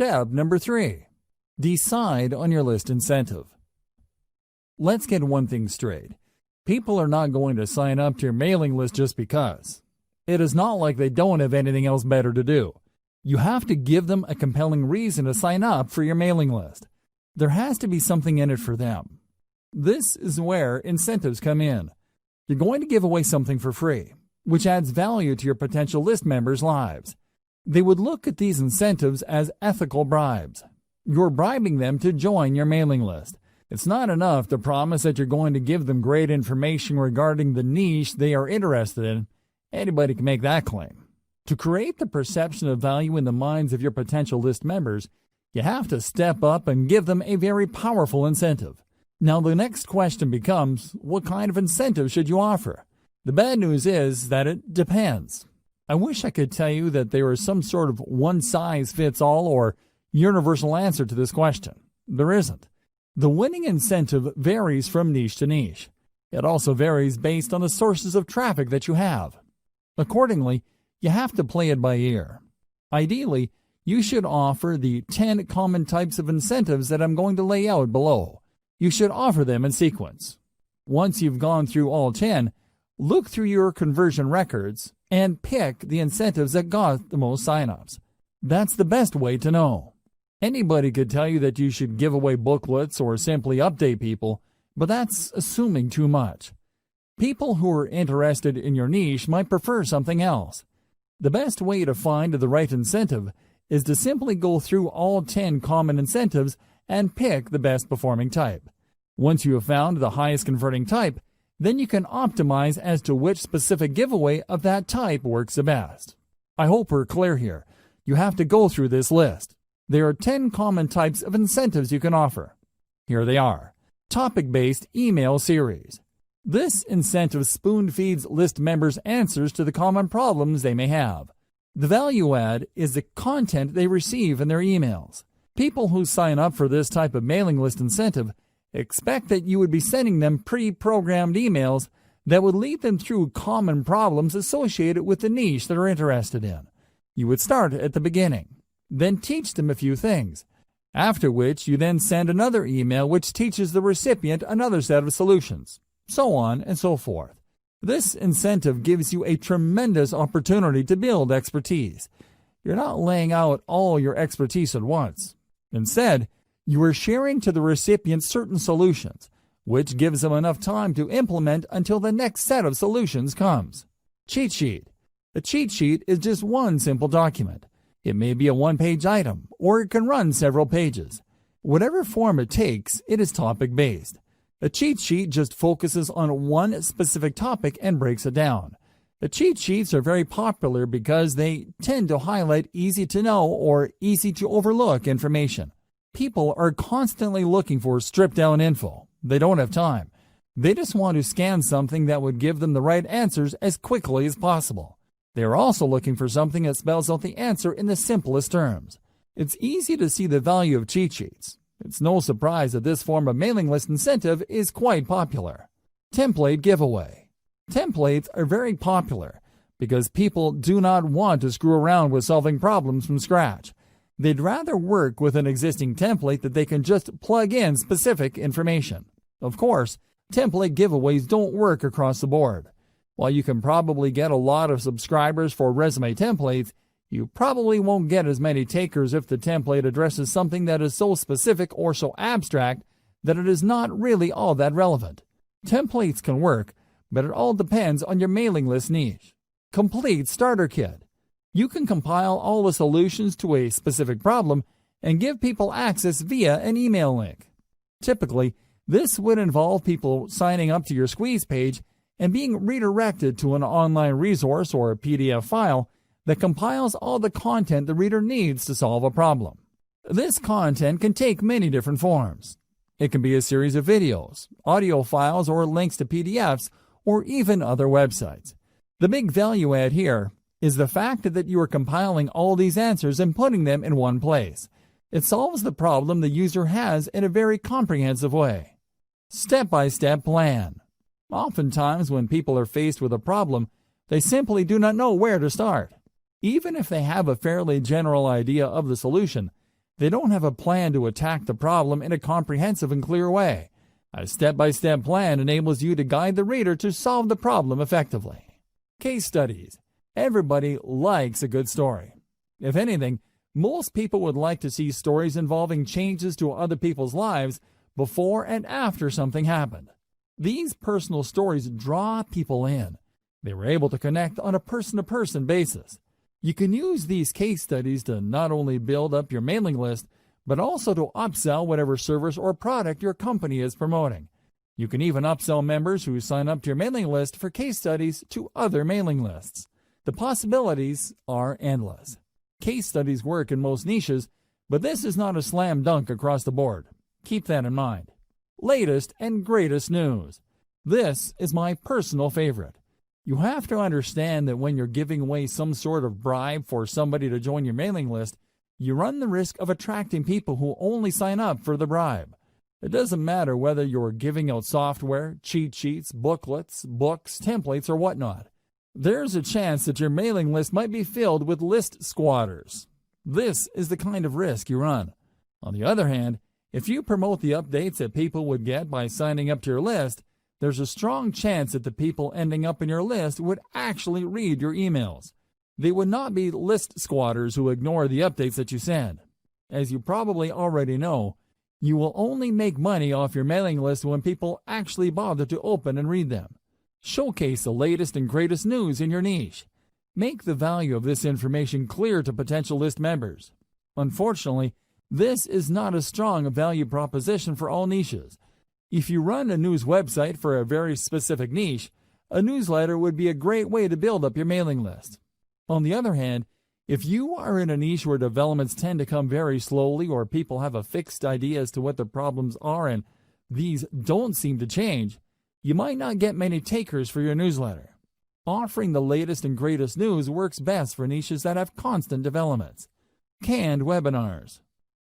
Step number 3. Decide on your list incentive. Let's get one thing straight. People are not going to sign up to your mailing list just because. It is not like they don't have anything else better to do. You have to give them a compelling reason to sign up for your mailing list. There has to be something in it for them. This is where incentives come in. You're going to give away something for free, which adds value to your potential list members' lives. They would look at these incentives as ethical bribes. You're bribing them to join your mailing list. It's not enough to promise that you're going to give them great information regarding the niche they are interested in. Anybody can make that claim. To create the perception of value in the minds of your potential list members, you have to step up and give them a very powerful incentive. Now the next question becomes, what kind of incentive should you offer? The bad news is that it depends. I wish I could tell you that there is some sort of one-size-fits-all or universal answer to this question. There isn't. The winning incentive varies from niche to niche. It also varies based on the sources of traffic that you have. Accordingly, you have to play it by ear. Ideally, you should offer the 10 common types of incentives that I'm going to lay out below. You should offer them in sequence. Once you've gone through all 10, look through your conversion records and pick the incentives that got the most signups. That's the best way to know. Anybody could tell you that you should give away booklets or simply update people, but that's assuming too much. People who are interested in your niche might prefer something else. The best way to find the right incentive is to simply go through all 10 common incentives and pick the best performing type. Once you have found the highest converting type, then you can optimize as to which specific giveaway of that type works the best. I hope we're clear here. You have to go through this list. There are 10 common types of incentives you can offer. Here they are. Topic-based email series. This incentive spoon-feeds list members answers to the common problems they may have. The value add is the content they receive in their emails. People who sign up for this type of mailing list incentive expect that you would be sending them pre-programmed emails that would lead them through common problems associated with the niche they're interested in. You would start at the beginning, then teach them a few things, after which you then send another email which teaches the recipient another set of solutions, so on and so forth. This incentive gives you a tremendous opportunity to build expertise. You're not laying out all your expertise at once. Instead, you are sharing to the recipient certain solutions, which gives them enough time to implement until the next set of solutions comes. Cheat sheet. A cheat sheet is just one simple document. It may be a one-page item, or it can run several pages. Whatever form it takes, it is topic-based. A cheat sheet just focuses on one specific topic and breaks it down. The cheat sheets are very popular because they tend to highlight easy-to-know or easy-to-overlook information. People are constantly looking for stripped-down info. They don't have time. They just want to scan something that would give them the right answers as quickly as possible. They are also looking for something that spells out the answer in the simplest terms. It's easy to see the value of cheat sheets. It's no surprise that this form of mailing list incentive is quite popular. Template giveaway. Templates are very popular because people do not want to screw around with solving problems from scratch. They'd rather work with an existing template that they can just plug in specific information. Of course, template giveaways don't work across the board. While you can probably get a lot of subscribers for resume templates, you probably won't get as many takers if the template addresses something that is so specific or so abstract that it is not really all that relevant. Templates can work, but it all depends on your mailing list niche. Complete starter kit. You can compile all the solutions to a specific problem and give people access via an email link. Typically, this would involve people signing up to your squeeze page and being redirected to an online resource or a PDF file that compiles all the content the reader needs to solve a problem. This content can take many different forms. It can be a series of videos, audio files, or links to PDFs, or even other websites. The big value add here is the fact that you are compiling all these answers and putting them in one place. It solves the problem the user has in a very comprehensive way. Step-by-step plan. Oftentimes, when people are faced with a problem, they simply do not know where to start. Even if they have a fairly general idea of the solution, They don't have a plan to attack the problem in a comprehensive and clear way. A step-by-step plan enables you to guide the reader to solve the problem effectively. Case studies. Everybody likes a good story. If anything, most people would like to see stories involving changes to other people's lives before and after something happened. These personal stories draw people in. They were able to connect on a person-to-person basis. You can use these case studies to not only build up your mailing list, but also to upsell whatever service or product your company is promoting. You can even upsell members who sign up to your mailing list for case studies to other mailing lists. The possibilities are endless. Case studies work in most niches, but this is not a slam dunk across the board. Keep that in mind. Latest and greatest news. This is my personal favorite. You have to understand that when you're giving away some sort of bribe for somebody to join your mailing list, you run the risk of attracting people who only sign up for the bribe. It doesn't matter whether you're giving out software, cheat sheets, booklets, books, templates, or whatnot. There's a chance that your mailing list might be filled with list squatters. This is the kind of risk you run. On the other hand, if you promote the updates that people would get by signing up to your list, there's a strong chance that the people ending up in your list would actually read your emails. They would not be list squatters who ignore the updates that you send. As you probably already know, you will only make money off your mailing list when people actually bother to open and read them. Showcase the latest and greatest news in your niche. Make the value of this information clear to potential list members. Unfortunately, this is not a strong value proposition for all niches. If you run a news website for a very specific niche, a newsletter would be a great way to build up your mailing list. On the other hand, if you are in a niche where developments tend to come very slowly or people have a fixed idea as to what the problems are and these don't seem to change, you might not get many takers for your newsletter. Offering the latest and greatest news works best for niches that have constant developments. Canned webinars.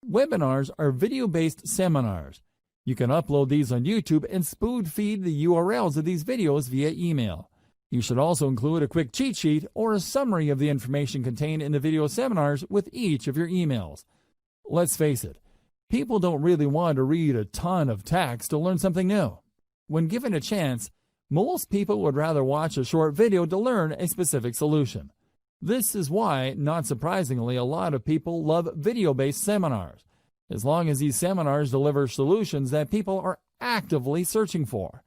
Webinars are video-based seminars. You can upload these on YouTube and spoon-feed the URLs of these videos via email. You should also include a quick cheat sheet or a summary of the information contained in the video seminars with each of your emails. Let's face it, people don't really want to read a ton of text to learn something new. When given a chance, most people would rather watch a short video to learn a specific solution. This is why, not surprisingly, a lot of people love video-based seminars, as long as these seminars deliver solutions that people are actively searching for.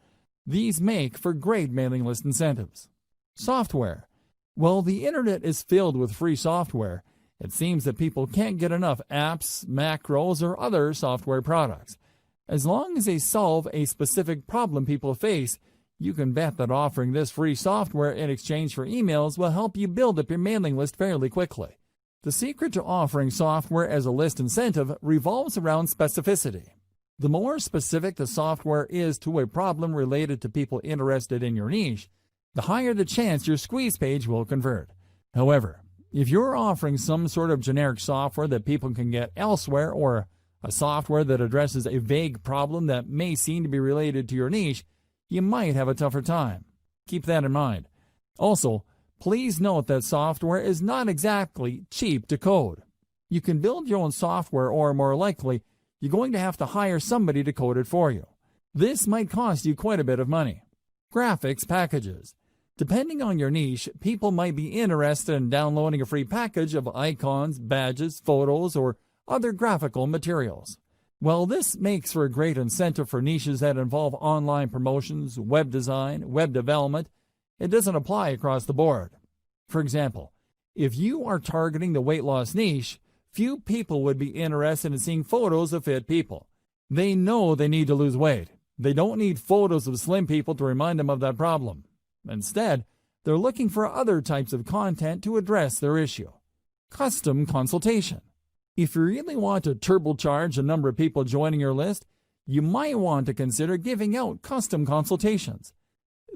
These make for great mailing list incentives. Software. While the internet is filled with free software, it seems that people can't get enough apps, macros, or other software products. As long as they solve a specific problem people face, you can bet that offering this free software in exchange for emails will help you build up your mailing list fairly quickly. The secret to offering software as a list incentive revolves around specificity. The more specific the software is to a problem related to people interested in your niche, the higher the chance your squeeze page will convert. However, if you're offering some sort of generic software that people can get elsewhere or a software that addresses a vague problem that may seem to be related to your niche, you might have a tougher time. Keep that in mind. Also, please note that software is not exactly cheap to code. You can build your own software, or more likely, you're going to have to hire somebody to code it for you. This might cost you quite a bit of money. Graphics packages. Depending on your niche, people might be interested in downloading a free package of icons, badges, photos, or other graphical materials. While this makes for a great incentive for niches that involve online promotions, web design, web development, it doesn't apply across the board. For example, if you are targeting the weight loss niche, few people would be interested in seeing photos of fit people. They know they need to lose weight. They don't need photos of slim people to remind them of that problem. Instead, they're looking for other types of content to address their issue. Custom consultation. If you really want to turbocharge the number of people joining your list, you might want to consider giving out custom consultations.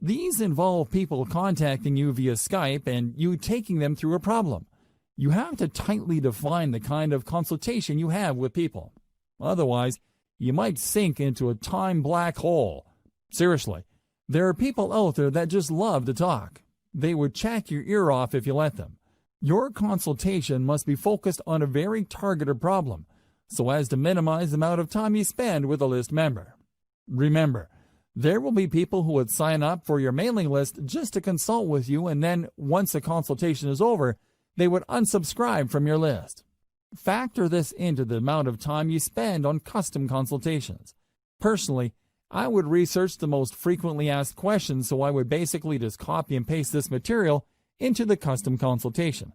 These involve people contacting you via Skype and you taking them through a problem. You have to tightly define the kind of consultation you have with people. Otherwise, you might sink into a time black hole. Seriously, there are people out there that just love to talk. They would chat your ear off if you let them. Your consultation must be focused on a very targeted problem. so as to minimize the amount of time you spend with a list member. Remember, there will be people who would sign up for your mailing list just to consult with you, and then once the consultation is over, they would unsubscribe from your list. Factor this into the amount of time you spend on custom consultations. Personally, I would research the most frequently asked questions, so I would basically just copy and paste this material into the custom consultation.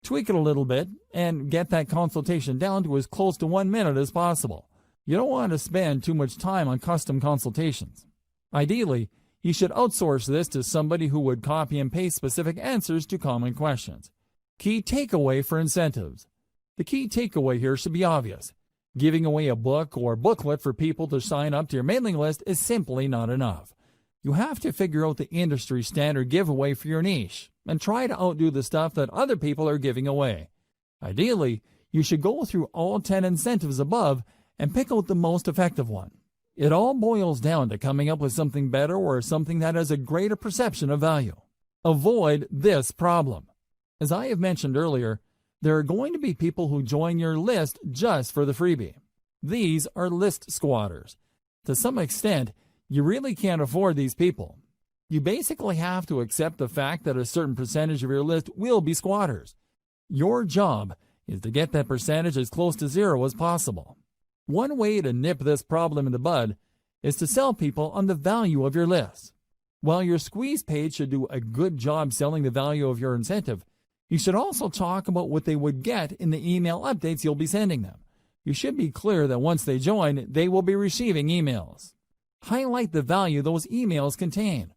Tweak it a little bit and get that consultation down to as close to 1 minute as possible. You don't want to spend too much time on custom consultations. Ideally, you should outsource this to somebody who would copy and paste specific answers to common questions. Key takeaway for incentives. The key takeaway here should be obvious. Giving away a book or booklet for people to sign up to your mailing list is simply not enough. You have to figure out the industry standard giveaway for your niche and try to outdo the stuff that other people are giving away. Ideally, you should go through all 10 incentives above and pick out the most effective one. It all boils down to coming up with something better or something that has a greater perception of value. Avoid this problem. As I have mentioned earlier, there are going to be people who join your list just for the freebie. These are list squatters. To some extent, you really can't afford these people. You basically have to accept the fact that a certain percentage of your list will be squatters. Your job is to get that percentage as close to zero as possible. One way to nip this problem in the bud is to sell people on the value of your list. While your squeeze page should do a good job selling the value of your incentive, you should also talk about what they would get in the email updates you'll be sending them. You should be clear that once they join, they will be receiving emails. Highlight the value those emails contain.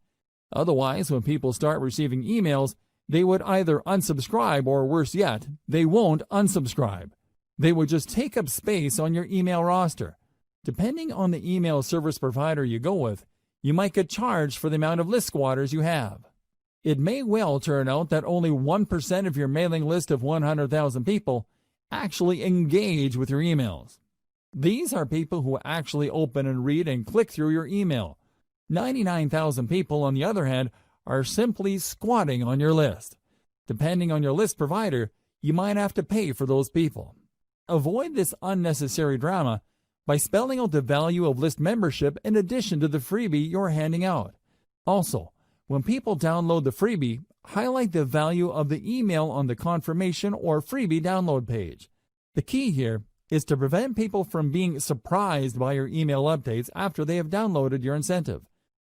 Otherwise, when people start receiving emails, they would either unsubscribe or, worse yet, they won't unsubscribe. They would just take up space on your email roster. Depending on the email service provider you go with, you might get charged for the amount of list squatters you have. It may well turn out that only 1% of your mailing list of 100,000 people actually engage with your emails. These are people who actually open and read and click through your email. 99,000 people, on the other hand, are simply squatting on your list. Depending on your list provider, you might have to pay for those people. Avoid this unnecessary drama by spelling out the value of list membership in addition to the freebie you're handing out. Also, when people download the freebie, highlight the value of the email on the confirmation or freebie download page. The key here is to prevent people from being surprised by your email updates after they have downloaded your incentive.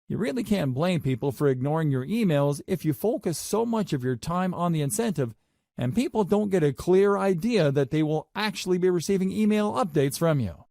You really can't blame people for ignoring your emails if you focus so much of your time on the incentive and people don't get a clear idea that they will actually be receiving email updates from you.